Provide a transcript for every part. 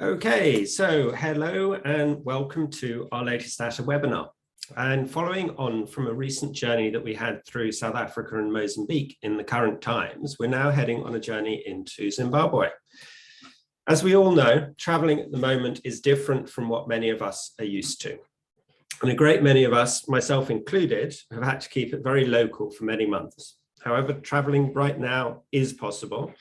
Okay, so hello and welcome to our latest ATTA webinar. And following on from a recent journey that we had through South Africa and Mozambique in the current times, we're now heading on a journey into Zimbabwe. As we all know, traveling at the moment is different from what many of us are used to. And a great many of us, myself included, have had to keep it very local for many months. However, traveling right now is possible.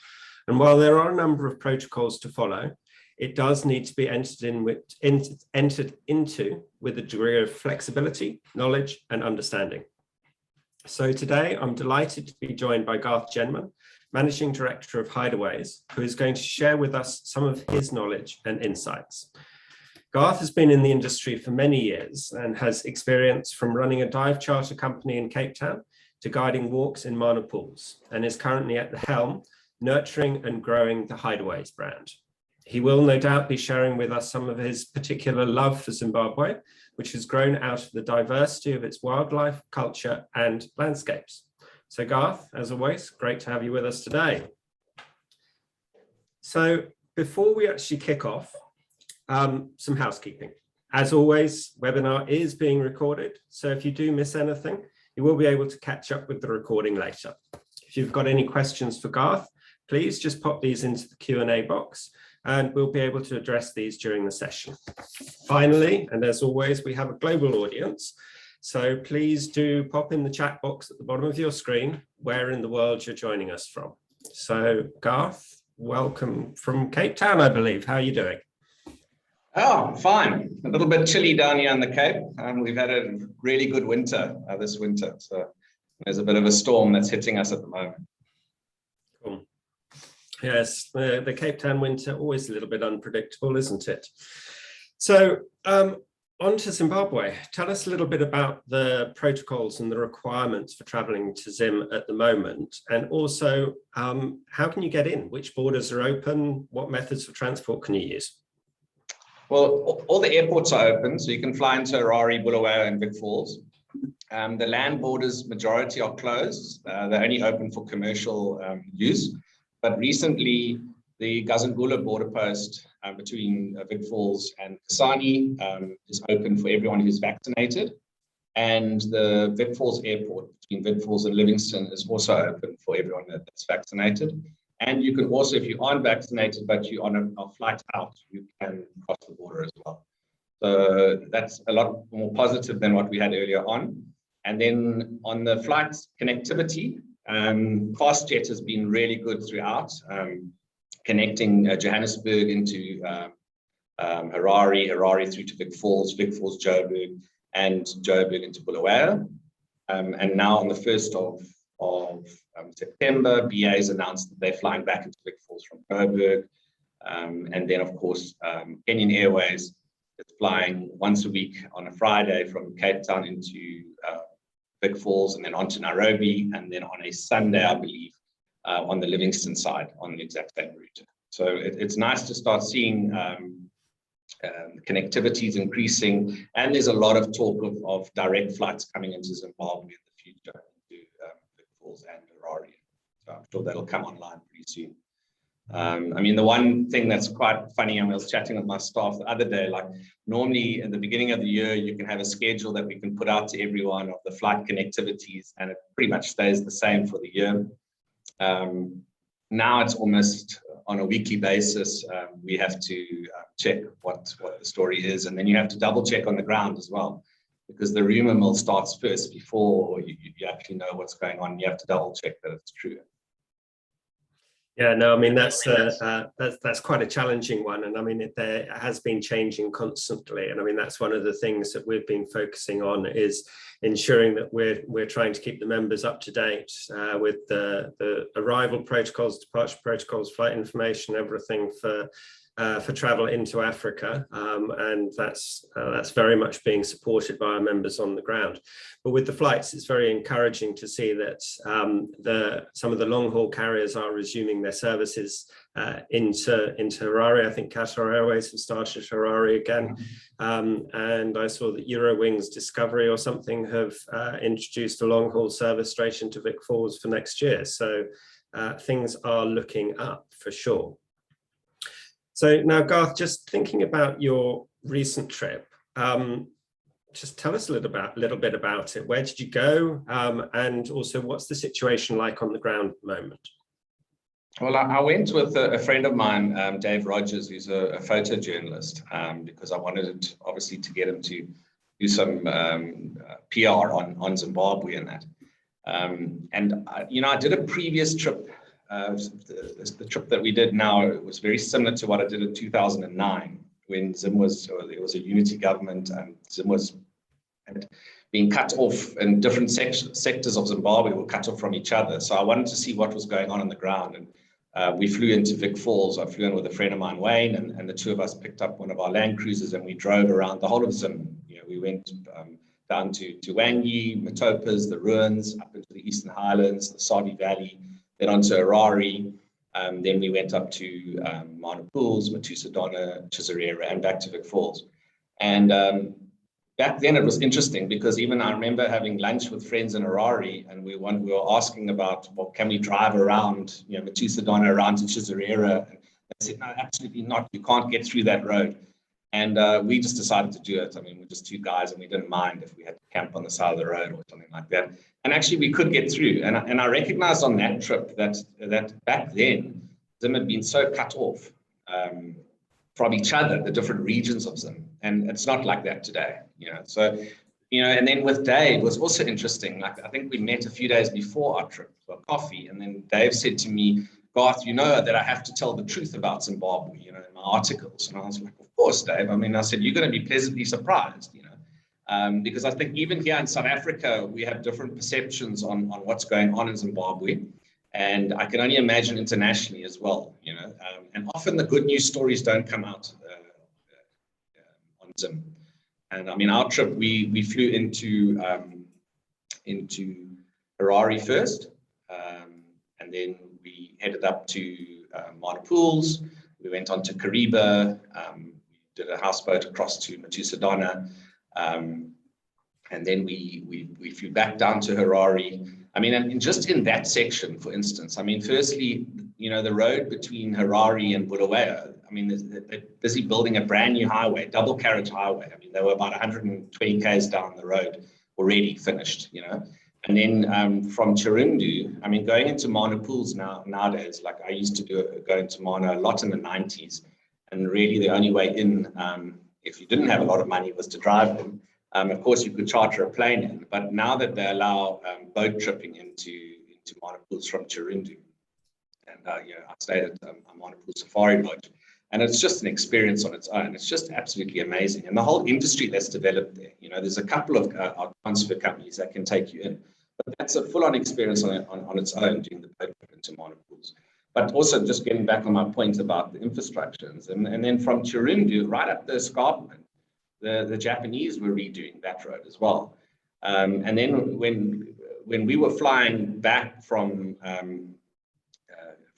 And while there are a number of protocols to follow, it does need to be entered into with a degree of flexibility, knowledge, and understanding. So today, I'm delighted to be joined by Garth Jenman, Managing Director of Hideaways, who is going to share with us some of his knowledge and insights. Garth has been in the industry for many years and has experience from running a dive charter company in Cape Town to guiding walks in Mana pools, and is currently at the helm, nurturing and growing the Hideaways brand. He will no doubt be sharing with us some of his particular love for Zimbabwe, which has grown out of the diversity of its wildlife, culture, and landscapes. So Garth, as always, great to have you with us today. So before we actually kick off, some housekeeping. As always, webinar is being recorded, so if you do miss anything, you will be able to catch up with the recording later. If you've got any questions for Garth, please just pop these into the Q&A box, and we'll be able to address these during the session. Finally, and as always, we have a global audience, so please do pop in the chat box at the bottom of your screen where in the world you're joining us from. So Garth, welcome from Cape Town, I believe. How are you doing? Oh, fine. A little bit chilly down here on the Cape. We've had a really good winter this winter, so there's a bit of a storm that's hitting us at the moment. Cool. Yes, the Cape Town winter, always a little bit unpredictable, isn't it? So on to Zimbabwe. Tell us a little bit about the protocols and the requirements for traveling to Zim at the moment, and also how can you get in? Which borders are open? What methods of transport can you use? Well, all the airports are open, so you can fly into Harare, Bulawayo, and Vic Falls. The land borders, majority are closed. They're only open for commercial use. But recently, the Gazangula border post between Vic Falls and Kasane is open for everyone who's vaccinated. And the Vic Falls airport between Vic Falls and Livingston is also open for everyone that's vaccinated. And you can also, if you aren't vaccinated, but you're on a flight out, you can cross the border as well. So that's a lot more positive than what we had earlier on. And then on the flights connectivity, FastJet has been really good throughout, connecting Johannesburg into Harare through to Vic Falls, Joburg, and Joburg into Bulawayo. And now on the 1st of September, BA has announced that they're flying back into Vic Falls from Joburg. And then, of course, Kenyan Airways is flying once a week on a Friday from Cape Town into Vic Falls and then on to Nairobi, and then on a Sunday, I believe, on the Livingston side on the exact same route. So it's nice to start seeing connectivity is increasing, and there's a lot of talk of direct flights coming into Zimbabwe in the future. And Harare. So I'm sure that'll come online pretty soon. I mean, the one thing that's quite funny, and I was chatting with my staff the other day, like normally at the beginning of the year, you can have a schedule that we can put out to everyone of the flight connectivities, and it pretty much stays the same for the year. Now it's almost on a weekly basis. We have to check what the story is, and then you have to double check on the ground as well, because the rumor mill starts first before you actually know what's going on. You have to double check that it's true. Yeah, no, I mean, that's quite a challenging one. And I mean, it has been changing constantly. And I mean, that's one of the things that we've been focusing on, is ensuring that we're trying to keep the members up to date with the arrival protocols, departure protocols, flight information, everything for travel into Africa, and that's very much being supported by our members on the ground. But with the flights, it's very encouraging to see that some of the long-haul carriers are resuming their services into Harare. I think Qatar Airways have started Harare again, and I saw that Eurowings Discovery or something have introduced a long-haul service straight into Vic Falls for next year. So things are looking up for sure. So now, Garth, just thinking about your recent trip, just tell us a little bit about it. Where did you go? And also, what's the situation like on the ground at the moment? Well, I went with a friend of mine, Dave Rogers, who's a photojournalist, because I wanted, obviously, to get him to do some PR on Zimbabwe and that. I did a previous trip. The trip that we did now, it was very similar to what I did in 2009 when Zim was, there was a unity government and Zim was being cut off, and different sectors of Zimbabwe were cut off from each other. So I wanted to see what was going on the ground. And we flew into Vic Falls. I flew in with a friend of mine, Wayne, and the two of us picked up one of our Land Cruisers and we drove around the whole of Zim. We went down to Wangi, Matopas, the ruins, up into the Eastern Highlands, the Sabi Valley, then onto Harare. Then we went up to Mana Pools, Matusadona, Chisarera, and back to Vic Falls. And back then it was interesting because even I remember having lunch with friends in Harare, and we were asking about, well, can we drive around, Matusadona around to Chisarera? And they said, no, absolutely not. You can't get through that road. And we just decided to do it. I mean, we're just two guys and we didn't mind if we had to camp on the side of the road or something like that. And actually we could get through. And I recognized on that trip that back then, Zim had been so cut off from each other, the different regions of Zim. And it's not like that today, So, and then with Dave, it was also interesting. Like, I think we met a few days before our trip for coffee. And then Dave said to me, Garth, that I have to tell the truth about Zimbabwe, in my articles. And I was like, of course, Dave. I mean, I said, you're going to be pleasantly surprised, because I think even here in South Africa, we have different perceptions on what's going on in Zimbabwe. And I can only imagine internationally as well, and often the good news stories don't come out on Zim. And I mean, our trip, we flew into Harare first, and then we headed up to Mana Pools. We went on to Kariba, did a houseboat across to Matusadona, and then we flew back down to Harare. I mean, and just in that section, for instance, I mean, firstly, the road between Harare and Bulawayo, I mean, they're busy building a brand new highway, double carriage highway. I mean, they were about 120 k's down the road already finished, And then from Chirundu, I mean, going into Mana Pools nowadays, like I used to go into Mana a lot in the 90s, and really the only way in, if you didn't have a lot of money, was to drive them. Of course, you could charter a plane in, but now that they allow boat tripping into Mana Pools from Chirundu, and I stayed at a Mana Pools safari boat, and it's just an experience on its own. It's just absolutely amazing, and the whole industry that's developed there. There's a couple of transfer companies that can take you in, but that's a full-on experience on its own, doing the boat trip into Mana Pools. But also just getting back on my point about the infrastructures, and then from Chirundu right up the escarpment, the Japanese were redoing that road as well. And then when we were flying back from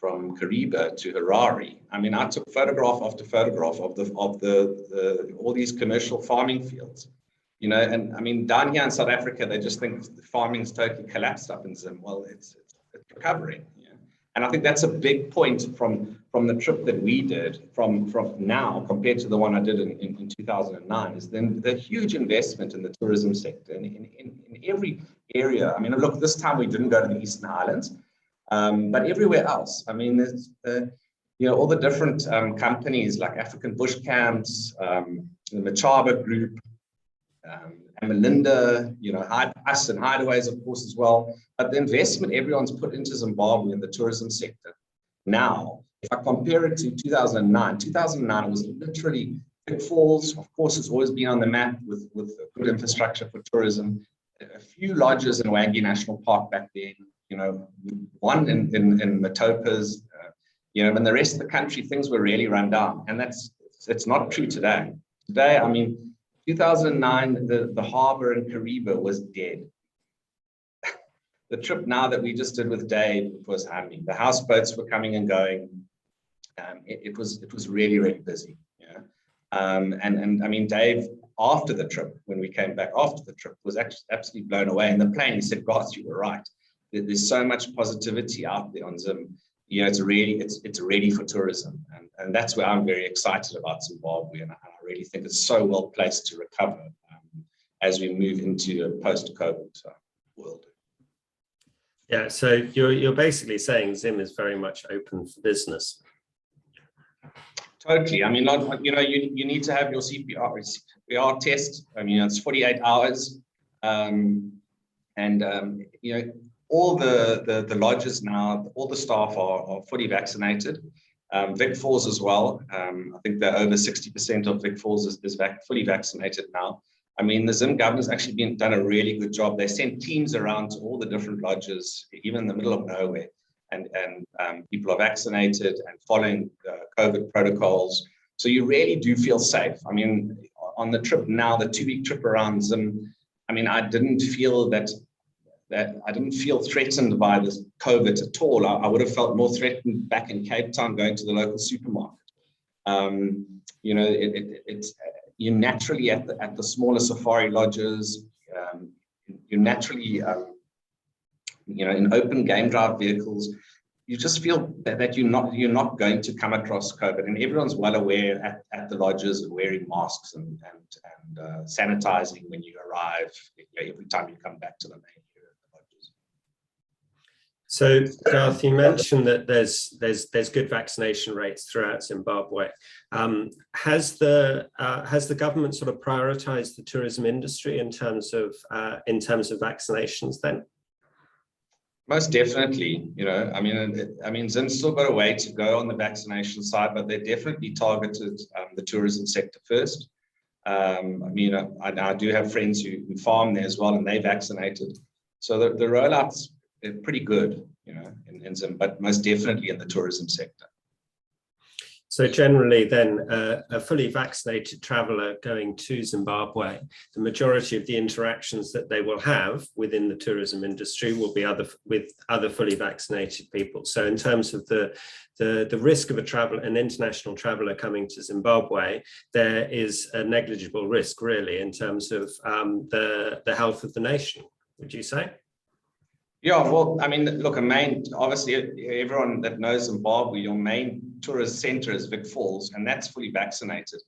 Kariba to Harare, I mean, I took photograph after photograph of all these commercial farming fields, and I mean, down here in South Africa, they just think the farming's totally collapsed up in Zim. Well, it's recovering. And I think that's a big point from the trip that we did from now compared to the one I did in 2009, is then the huge investment in the tourism sector in every area. I mean, look, this time we didn't go to the Eastern Highlands, but everywhere else. I mean, there's all the different companies like African Bush Camps, the Machaba Group, Amalinda, us and Hideaways, of course, as well. But the investment everyone's put into Zimbabwe in the tourism sector now, if I compare it to 2009 it was literally Vic Falls. Of course, it's always been on the map with good infrastructure for tourism. A few lodges in Wangi National Park back then, one in Matopas, and the rest of the country, things were really run down. And it's not true today. Today, I mean, 2009, the harbor in Kariba was dead. The trip now that we just did with Dave was humming. The houseboats were coming and going. It was really, really busy. And I mean, Dave, after the trip, when we came back after the trip, was actually absolutely blown away. In the plane, he said, Garth, you were right. There's so much positivity out there on Zim. you know, it's ready for tourism, and that's where I'm very excited about Zimbabwe, and I really think it's so well placed to recover as we move into a post-COVID world. Yeah, so you're basically saying Zim is very much open for business. Totally. I mean, you know, you need to have your CPR test. I mean, it's 48 hours, and you know, all the lodges now, all the staff are fully vaccinated. Vic Falls as well. I think that over 60% of Vic Falls is fully vaccinated now. I mean, the Zim government's actually done a really good job. They sent teams around to all the different lodges, even in the middle of nowhere, and people are vaccinated and following COVID protocols. So you really do feel safe. I mean, on the trip now, the 2-week trip around Zim, I mean, I didn't feel threatened by this COVID at all. I would have felt more threatened back in Cape Town going to the local supermarket. You know, it's you naturally at the smaller safari lodges, you naturally, you know, in open game drive vehicles, you just feel that you're not going to come across COVID, and everyone's well aware at the lodges of wearing masks and sanitizing when you arrive, you know, every time you come back to the main area of the lodges. So, Garth, you mentioned that there's good vaccination rates throughout Zimbabwe. Has the government sort of prioritized the tourism industry in terms of vaccinations then? Most definitely, you know, I mean, Zim's still got a way to go on the vaccination side, but they definitely targeted the tourism sector first. I mean, I do have friends who farm there as well, and they vaccinated. So the rollout's pretty good, you know, in Zim, but most definitely in the tourism sector. So generally then, a fully vaccinated traveller going to Zimbabwe, the majority of the interactions that they will have within the tourism industry will be with other fully vaccinated people. So in terms of the risk of an international traveller coming to Zimbabwe, there is a negligible risk really in terms of the health of the nation, would you say? Yeah, well, I mean, look, obviously, everyone that knows Zimbabwe, your main tourist center is Vic Falls, and that's fully vaccinated.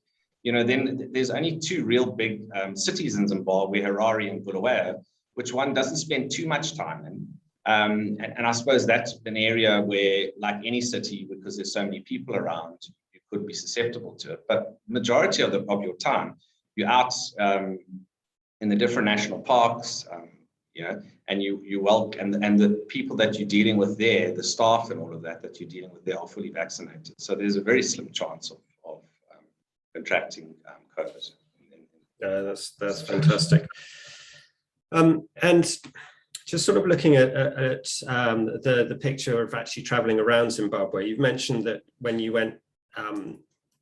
You know, then there's only 2 real big cities in Zimbabwe, Harare and Bulawayo, which one doesn't spend too much time in. And I suppose that's an area where, like any city, because there's so many people around, you could be susceptible to it. But majority of your time, you're out in the different national parks, you know, and you welcome, and the people that you're dealing with there, the staff and all of that you're dealing with there are fully vaccinated. So there's a very slim chance of contracting COVID. Yeah, that's fantastic. And just sort of looking at the picture of actually traveling around Zimbabwe, you've mentioned that when you went,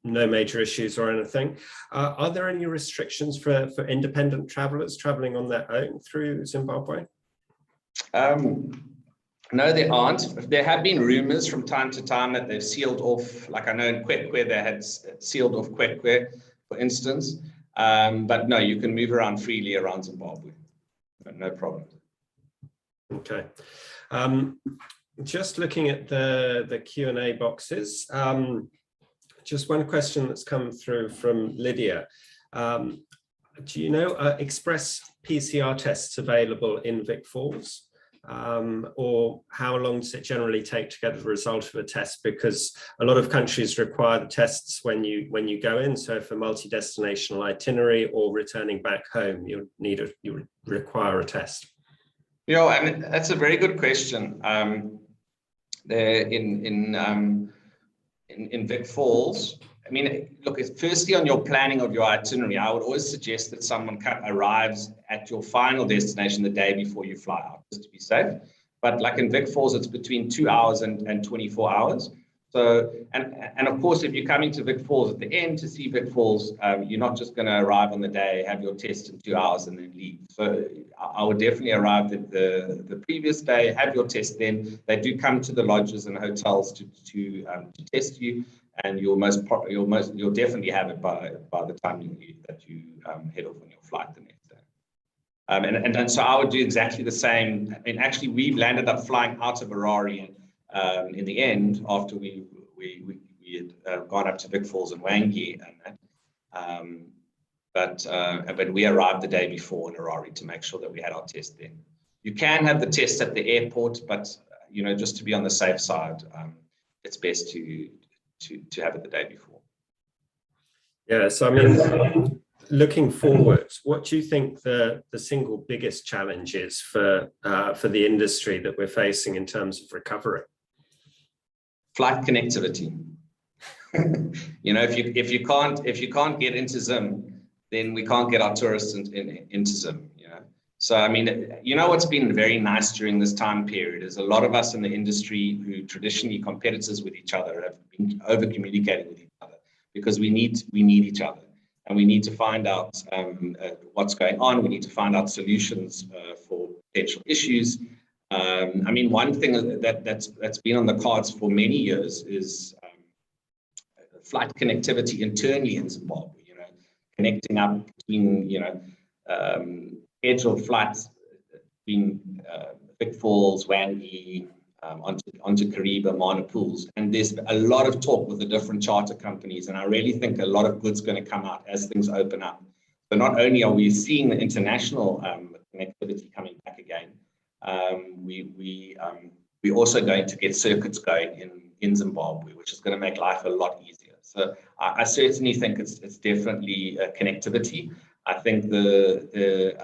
no major issues or anything. Are there any restrictions for independent travelers traveling on their own through Zimbabwe? No, there aren't. There have been rumors from time to time that they've sealed off, like I know in Kwekwe, they had sealed off Kwekwe, for instance. But no, you can move around freely around Zimbabwe. No problem. Okay. Just looking at the Q&A boxes, just one question that's come through from Lydia. Do you know express PCR tests available in Vic Falls? Or how long does it generally take to get the result of a test? Because a lot of countries require the tests when you go in. So for multi-destinational itinerary or returning back home, you require a test. You know, I mean, that's a very good question. In Vic Falls, I mean, look, firstly, on your planning of your itinerary, I would always suggest that someone arrives at your final destination the day before you fly out, just to be safe. But like in Vic Falls, it's between 2 hours and 24 hours. So, and of course, if you're coming to Vic Falls at the end to see Vic Falls, you're not just going to arrive on the day, have your test in 2 hours and then leave. So I would definitely arrive the previous day, have your test then. They do come to the lodges and hotels to test you, and you'll definitely have it by the time that you head off on your flight the next day. And so I would do exactly the same. And actually, we've landed up flying out of Harare in the end, after we had gone up to Vic Falls and Wangi and that. But we arrived the day before in Harare to make sure that we had our test then. You can have the test at the airport, but just to be on the safe side, it's best to have it the day before. Yeah, so I mean, looking forward, what do you think the single biggest challenge is for the industry that we're facing in terms of recovery? Flight connectivity. If you can't get into Zim, then we can't get our tourists into Zim. So I mean, what's been very nice during this time period is a lot of us in the industry who traditionally competitors with each other have been over communicating with each other, because we need each other, and we need to find out what's going on. We need to find out solutions for potential issues. I mean, one thing that's been on the cards for many years is flight connectivity internally in Zimbabwe. Connecting up between scheduled flights between Vic Falls, Wangi, onto Kariba, Mana Pools. And there's a lot of talk with the different charter companies, and I really think a lot of good's going to come out as things open up. So not only are we seeing the international connectivity coming back again, we're also going to get circuits going in Zimbabwe, which is going to make life a lot easier. So I certainly think it's definitely connectivity. I think the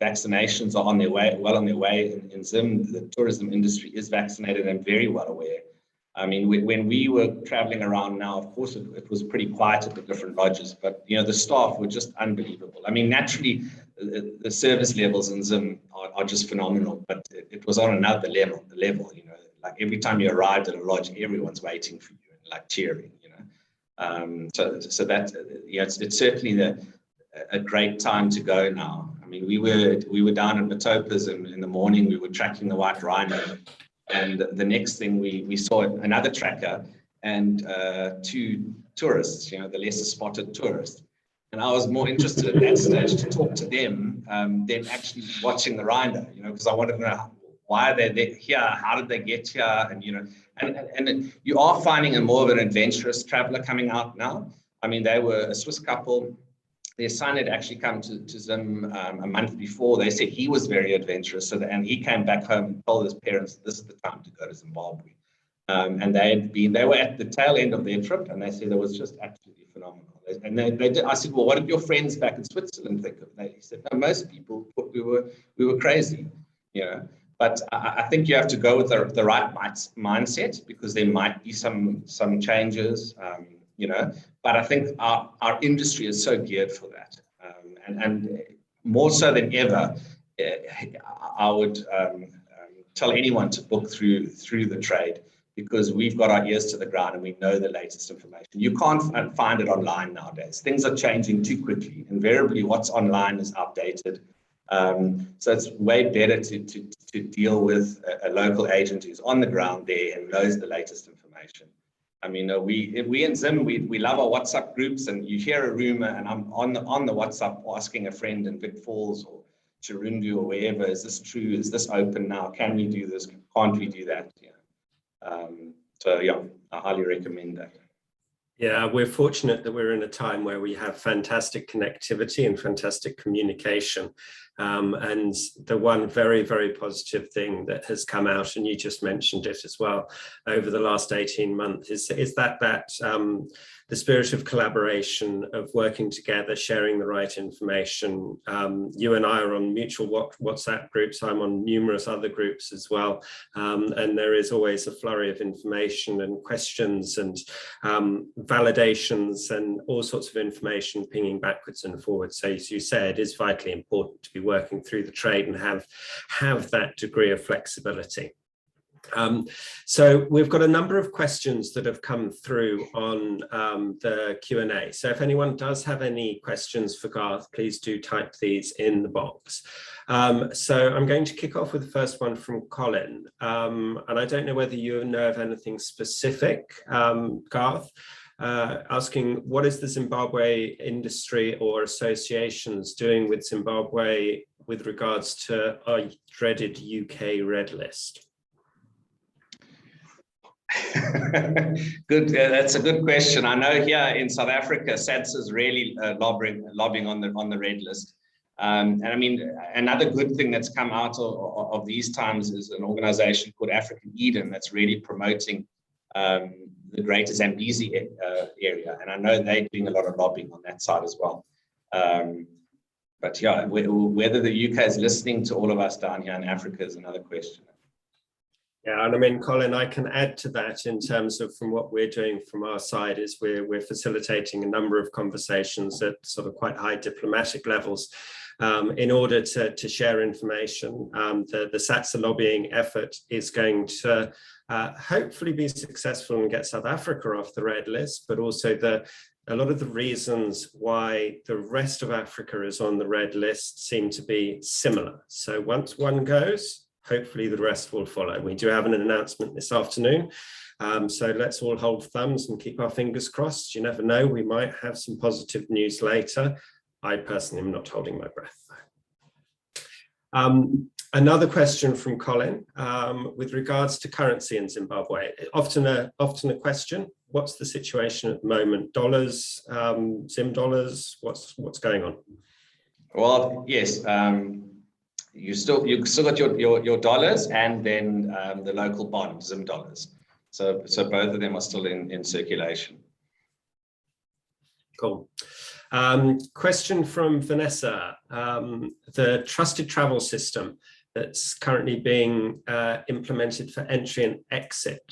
vaccinations are on their way, well on their way in Zim. The tourism industry is vaccinated and very well aware. I mean, when we were traveling around now, of course, it was pretty quiet at the different lodges, but the staff were just unbelievable. I mean, naturally, the service levels in Zim are just phenomenal, but it was on another level. Like every time you arrived at a lodge, everyone's waiting for you and like cheering. So that it's certainly a great time to go now. I mean, we were down in Matopas in the morning. We were tracking the white rhino, and the next thing we saw another tracker and two tourists, the lesser spotted tourists. And I was more interested at that stage to talk to them than actually watching the rhino, because I wanted to know why are they here, how did they get here, and and you are finding a more of an adventurous traveler coming out now. I mean, they were a Swiss couple. Their son had actually come to Zim a month before. They said he was very adventurous, and he came back home and told his parents this is the time to go to Zimbabwe. And they were at the tail end of their trip, and they said it was just absolutely phenomenal. And they did. I said, well, what did your friends back in Switzerland think of it? He said, no, most people thought we were crazy, But I think you have to go with the right mindset, because there might be some changes, But I think our industry is so geared for that, and more so than ever, I would tell anyone to book through the trade, because we've got our ears to the ground and we know the latest information. You can't find it online nowadays. Things are changing too quickly. Invariably, what's online is outdated. So it's way better to deal with a local agent who's on the ground there and knows the latest information. I mean, we in Zim, we love our WhatsApp groups, and you hear a rumor, and I'm on the WhatsApp asking a friend in Vic Falls or Chirundu or wherever, is this true? Is this open now? Can we do this? Can't we do that? So yeah, I highly recommend that. Yeah, we're fortunate that we're in a time where we have fantastic connectivity and fantastic communication. And the one very, very positive thing that has come out, and you just mentioned it as well, over the last 18 months is that the spirit of collaboration, of working together, sharing the right information. You and I are on mutual WhatsApp groups. I'm on numerous other groups as well. And there is always a flurry of information and questions and validations and all sorts of information pinging backwards and forwards. So as you said, it's vitally important to be working through the trade and have that degree of flexibility. So we've got a number of questions that have come through on the Q&A. So if anyone does have any questions for Garth, please do type these in the box. So I'm going to kick off with the first one from Colin. And I don't know whether you know of anything specific, Garth, asking what is the Zimbabwe industry or associations doing with Zimbabwe with regards to our dreaded UK red list? Good. That's a good question. I know here in South Africa, SADS is really lobbying on the red list. And I mean, another good thing that's come out of these times is an organization called African Eden that's really promoting the Greater Zambezi area. And I know they're doing a lot of lobbying on that side as well. But yeah, whether the UK is listening to all of us down here in Africa is another question. Yeah, and I mean, Colin, I can add to that in terms of from what we're doing from our side is we're facilitating a number of conversations at sort of quite high diplomatic levels in order to share information. The SATSA lobbying effort is going to hopefully be successful and get South Africa off the red list, but also a lot of the reasons why the rest of Africa is on the red list seem to be similar. So once one goes, hopefully the rest will follow. We do have an announcement this afternoon. So let's all hold thumbs and keep our fingers crossed. You never know, we might have some positive news later. I personally am not holding my breath. Another question from Colin with regards to currency in Zimbabwe. Often a question. What's the situation at the moment? Dollars, Zim dollars, what's going on? Well, yes, you still got your dollars and then the local bond, Zim dollars. So both of them are still in circulation. Cool. Question from Vanessa. The trusted travel system that's currently being implemented for entry and exit.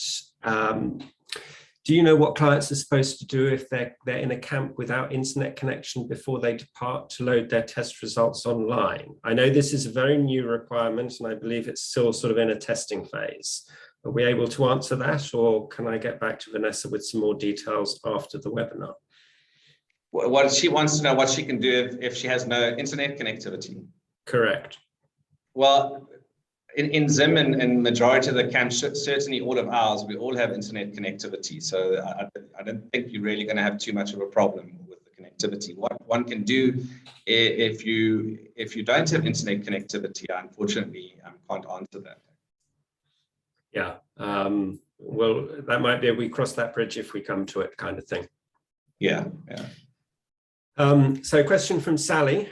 Do you know what clients are supposed to do if they're in a camp without internet connection before they depart to load their test results online? I know this is a very new requirement and I believe it's still sort of in a testing phase. Are we able to answer that, or can I get back to Vanessa with some more details after the webinar? What she wants to know what she can do if she has no internet connectivity. Correct. Well, in Zim and majority of the camps, certainly all of ours, we all have internet connectivity. So I don't think you're really going to have too much of a problem with the connectivity. What one can do if you don't have internet connectivity, unfortunately, can't answer that. Yeah. Well, that might be we cross that bridge if we come to it, kind of thing. Yeah. So a question from Sally.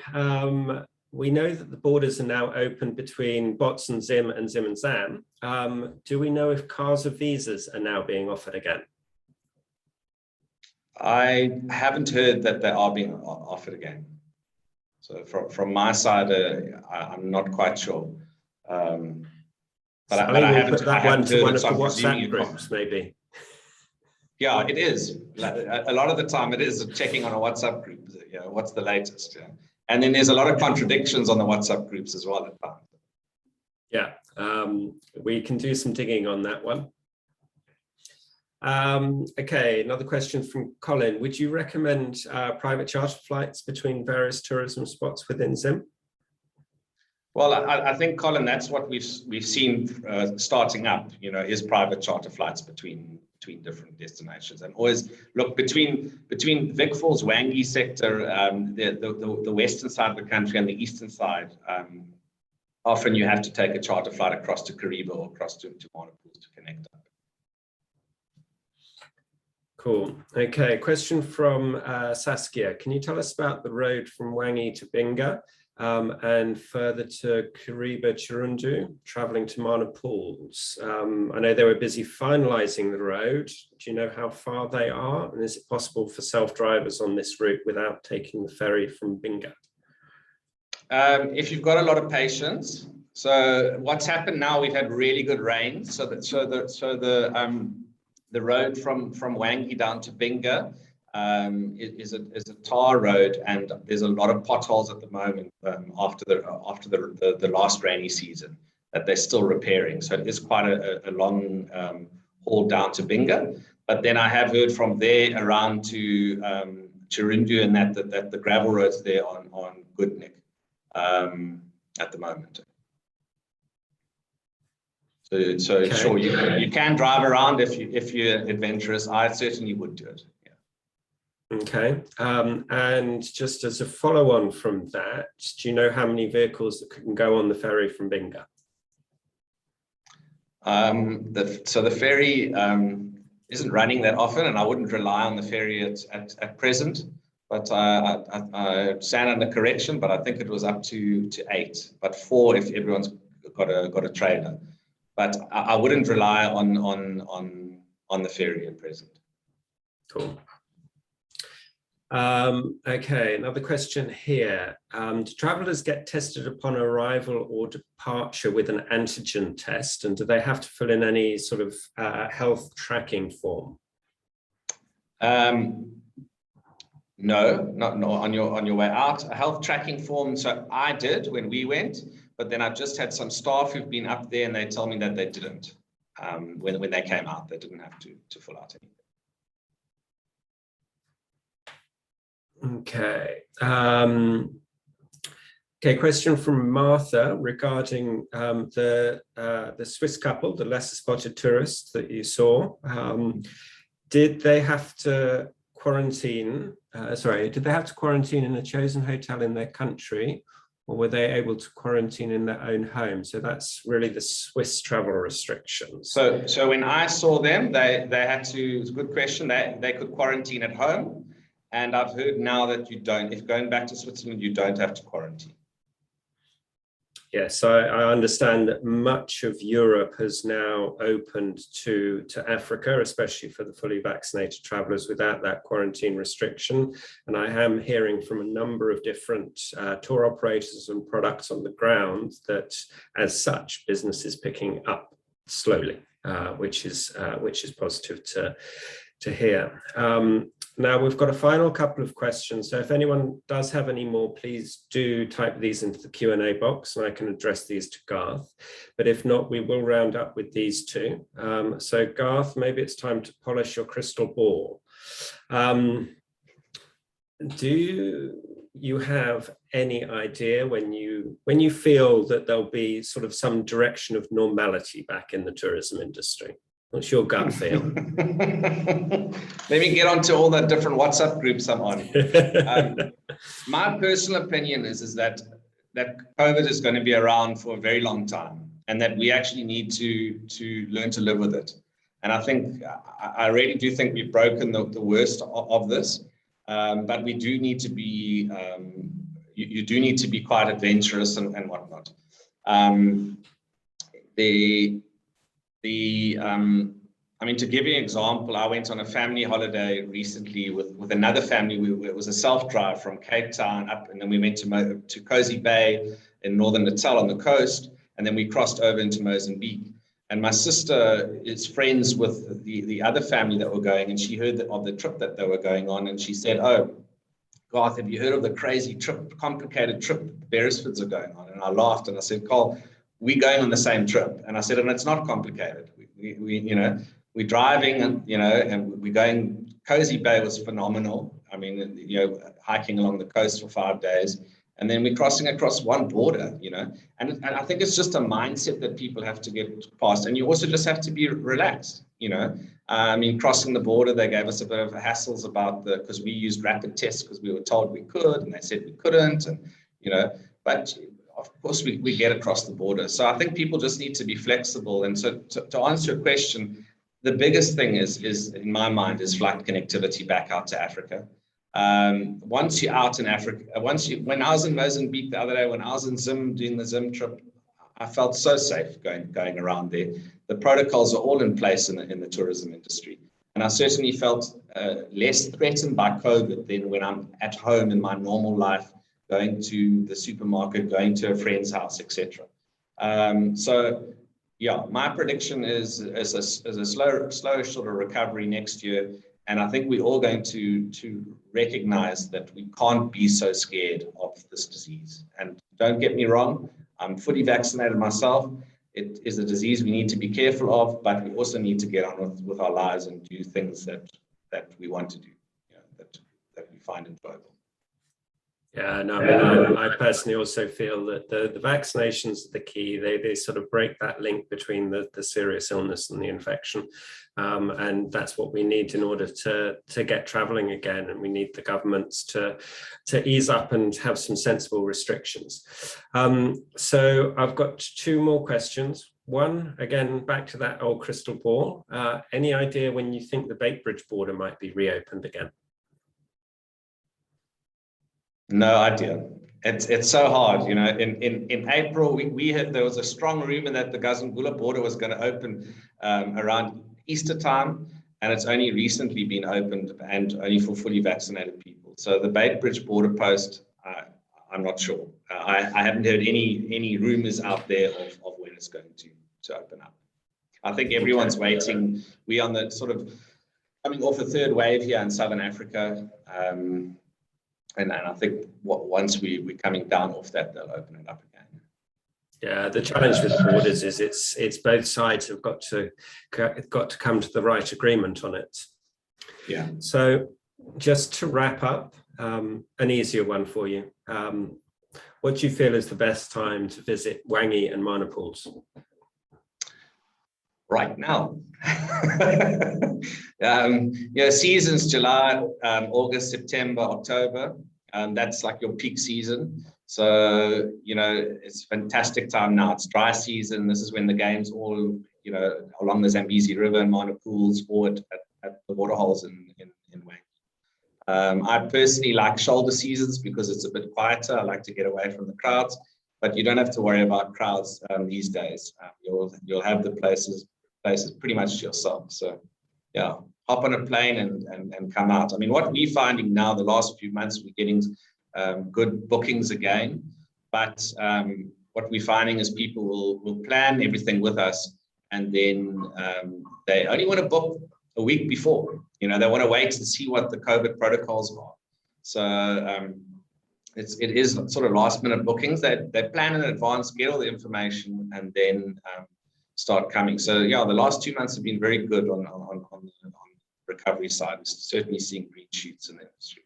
We know that the borders are now open between Bots and Zim and Zam. Do we know if CASA visas are now being offered again? I haven't heard that they are being offered again. So from my side, I'm not quite sure. But I haven't put that one to one of the WhatsApp groups, maybe. Yeah, it is. A lot of the time it is checking on a WhatsApp group. You know, what's the latest? Yeah. And then there's a lot of contradictions on the WhatsApp groups as well at times. Yeah, we can do some digging on that one. Okay, another question from Colin. Would you recommend private charter flights between various tourism spots within Zim? Well, I think, Colin, that's what we've seen starting up, you know, is private charter flights between different destinations. And always look between Vic Falls, Wangi sector, the western side of the country and the eastern side, often you have to take a charter flight across to Kariba or across to Monopool to connect up. Cool. Okay, question from Saskia. Can you tell us about the road from Wangi to Binga and further to Kariba Chirundu, traveling to Mana Pools? I know they were busy finalizing the road. Do you know how far they are? And is it possible for self-drivers on this route without taking the ferry from Binga? If you've got a lot of patience. So what's happened now, we've had really good rain. So the road from Wangi down to Binga is a tar road, and there's a lot of potholes at the moment after the last rainy season that they're still repairing. So it is quite a long haul down to Binga. But then I have heard from there around to Chirundu and that the gravel roads there on Goodnick at the moment. So okay. Sure, you can drive around if you're adventurous. I certainly would do it. Yeah. Okay, and just as a follow-on from that, do you know how many vehicles that can go on the ferry from Binga? So the ferry isn't running that often, and I wouldn't rely on the ferry at present. But I stand under correction. But I think it was up to 8, but 4 if everyone's got a trailer. But I wouldn't rely on the ferry at present. Cool. Okay, another question here. Do travelers get tested upon arrival or departure with an antigen test? And do they have to fill in any sort of health tracking form? No, not on your way out. A health tracking form. So I did when we went, but then I've just had some staff who've been up there and they tell me that they didn't. When they came out, they didn't have to fill out anything. Okay. Okay, question from Martha regarding the Swiss couple, the lesser spotted tourists that you saw. Did they have to quarantine? Did they have to quarantine in a chosen hotel in their country, or were they able to quarantine in their own home? So that's really the Swiss travel restrictions. So when I saw them, they had to. It's a good question. They could quarantine at home. And I've heard now that you don't, if going back to Switzerland, you don't have to quarantine. Yes, I understand that much of Europe has now opened to Africa, especially for the fully vaccinated travelers without that quarantine restriction. And I am hearing from a number of different tour operators and products on the ground that as such, business is picking up slowly, which is positive to hear. Now we've got a final couple of questions. So if anyone does have any more, please do type these into the Q&A box and I can address these to Garth. But if not, we will round up with these two. So Garth, maybe it's time to polish your crystal ball. Do you have any idea when you feel that there'll be sort of some direction of normality back in the tourism industry? What's your gut feel? Let me get onto all the different WhatsApp groups I'm on. My personal opinion is that COVID is going to be around for a very long time, and that we actually need to learn to live with it. And I really do think we've broken the worst of this, but we do need to be. You do need to be quite adventurous and whatnot. I mean, to give you an example, I went on a family holiday recently with another family. It was a self-drive from Cape Town up, and then we went to Cozy Bay in northern Natal on the coast, and then we crossed over into Mozambique. And my sister is friends with the other family that were going, and she heard of the trip that they were going on, and she said, "Oh, Garth, have you heard of the crazy trip, complicated trip Beresfords are going on?" And I laughed and I said, "Carl, we're going on the same trip." And I said, "And it's not complicated. We're driving and, and we're going." Cozy Bay was phenomenal. I mean, hiking along the coast for 5 days. And then we're crossing across one border, and I think it's just a mindset that people have to get past. And you also just have to be relaxed, I mean, crossing the border, they gave us a bit of hassles about because we used rapid tests because we were told we could, and they said we couldn't. And, but of course we get across the border. So I think people just need to be flexible. And so to answer your question, the biggest thing is in my mind is flight connectivity back out to Africa. Once you're out in Africa, when I was in Mozambique the other day, when I was in Zim doing the Zim trip, I felt so safe going around there. The protocols are all in place in the tourism industry. And I certainly felt less threatened by COVID than when I'm at home in my normal life, going to the supermarket, going to a friend's house, etc. So yeah, my prediction is a slow sort of recovery next year. And I think we're all going to recognize that we can't be so scared of this disease. And don't get me wrong, I'm fully vaccinated myself. It is a disease we need to be careful of, but we also need to get on with our lives and do things that we want to do, that we find enjoyable. Yeah, no, I mean, I personally also feel that the vaccinations are the key. They sort of break that link between the serious illness and the infection. And that's what we need in order to get traveling again. And we need the governments to ease up and have some sensible restrictions. So I've got 2 more questions. one, again, back to that old crystal ball, any idea when you think the Bakebridge border might be reopened again? No idea. It's so hard, you know. In April, there was a strong rumor that the Gazangula border was going to open around Easter time, and it's only recently been opened and only for fully vaccinated people. So the Bakebridge border post, I'm not sure. I haven't heard any rumors out there of when it's going to open up. I think everyone's waiting. We're on the sort of coming off a third wave here in Southern Africa. And I think once we're coming down off that, they'll open it up again. Yeah, the challenge with the borders is it's both sides have got to come to the right agreement on it. Yeah. So just to wrap up, an easier one for you. What do you feel is the best time to visit Wangi and Mana Pools? Right now. Seasons July, August, September, October. That's like your peak season. So, you know, it's a fantastic time now. It's dry season. This is when the games all, you know, along the Zambezi River and Mana Pools or at the waterholes in Wangi. I personally like shoulder seasons because it's a bit quieter. I like to get away from the crowds, but you don't have to worry about crowds these days. You'll have the places pretty much to yourself. So yeah, hop on a plane and come out. I mean, what we're finding now, the last few months, we're getting good bookings again. But what we're finding is people will plan everything with us, and then they only want to book a week before. You know, they want to wait to see what the COVID protocols are. So it is sort of last minute bookings. They plan in advance, get all the information, and then start coming. So yeah, the last 2 months have been very good on the recovery side. We're certainly seeing green shoots in the industry.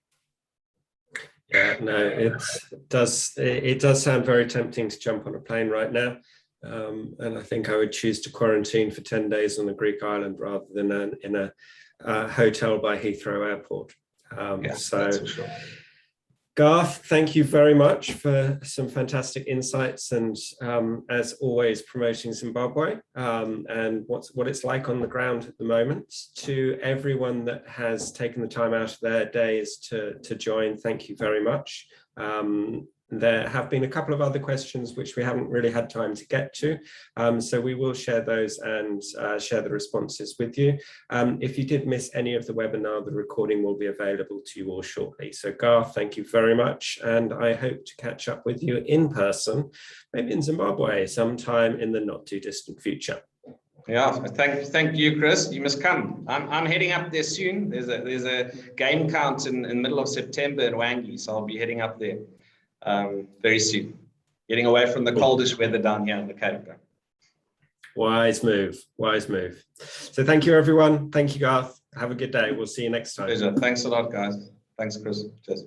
Yeah, no, it does sound very tempting to jump on a plane right now. And I think I would choose to quarantine for 10 days on a Greek island rather than in a hotel by Heathrow Airport. That's for sure. Garth, thank you very much for some fantastic insights and, as always, promoting Zimbabwe and what it's like on the ground at the moment. To everyone that has taken the time out of their days to join, thank you very much. There have been a couple of other questions which we haven't really had time to get to, so we will share those and share the responses with you. If you did miss any of the webinar, the recording will be available to you all shortly. So Garth, thank you very much, and I hope to catch up with you in person, maybe in Zimbabwe sometime in the not too distant future. Yeah, thank you, Chris. You must come. I'm heading up there soon. There's a game count in the middle of September in Wangi, so I'll be heading up there very soon, getting away from the coldish weather down here in the Cape. Wise move, wise move. So thank you, everyone. Thank you, Garth. Have a good day. We'll see you next time. Pleasure. Thanks a lot, guys. Thanks, Chris. Cheers.